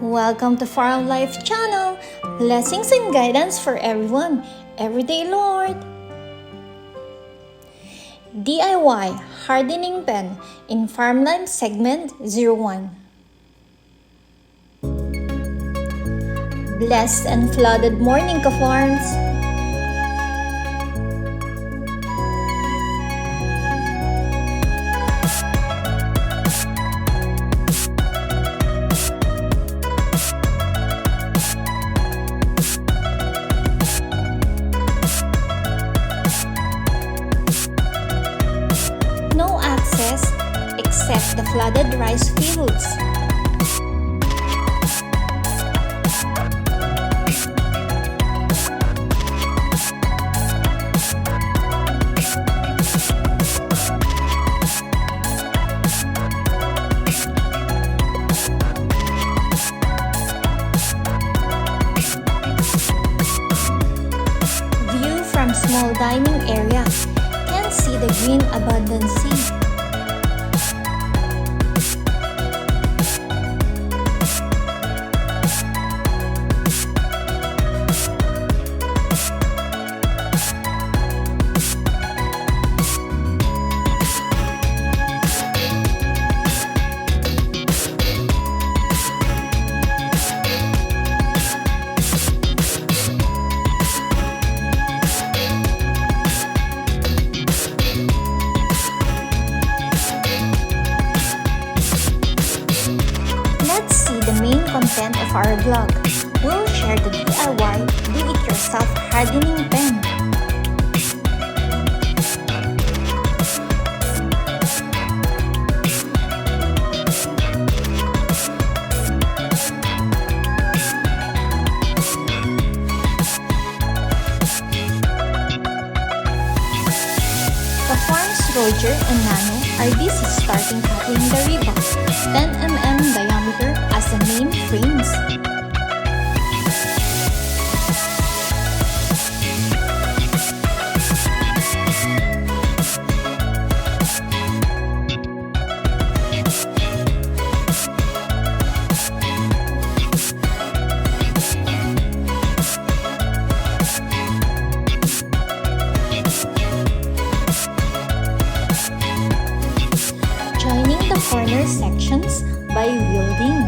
Welcome to Farmlife channel. Blessings and guidance for everyone. Everyday Lord. DIY hardening pen in Farmlife segment 01. Blessed and flooded morning, ka-farms. No access except the flooded rice fields. View from small dining area. Can see the green abundant sea. Let's see the main content of our vlog. We'll share the DIY do-it-yourself hardening pen. Farms Roger and Nano are busy starting cutting the ribbon, 10 mm diameter as the main frames. Joining the corner sections by welding.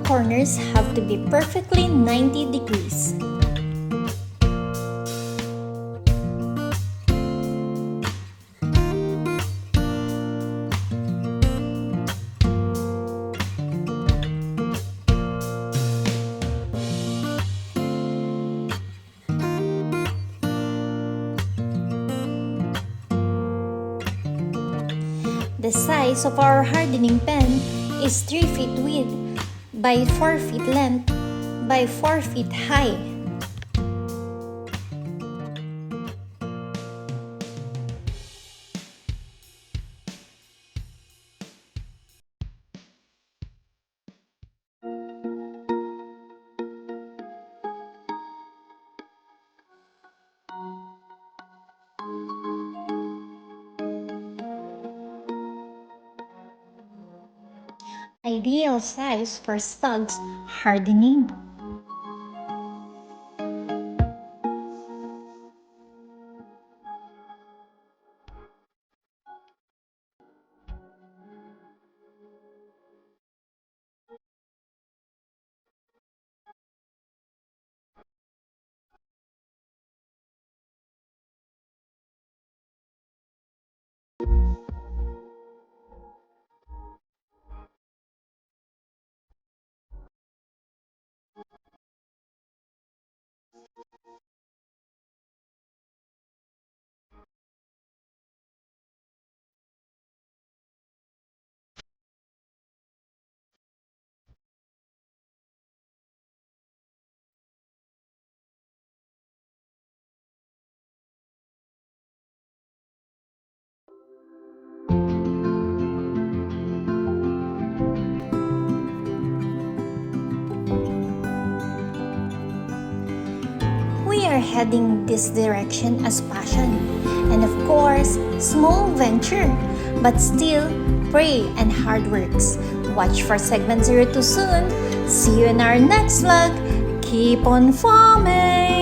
Corners have to be perfectly 90 degrees. The size of our hardening pen is 3 feet width by 4 feet length by 4 feet high. Ideal size for studs hardening. are heading this direction as passion. And of course, small venture, but still pray and hard works. Watch for segment 02 soon. See you in our next vlog. Keep on farming!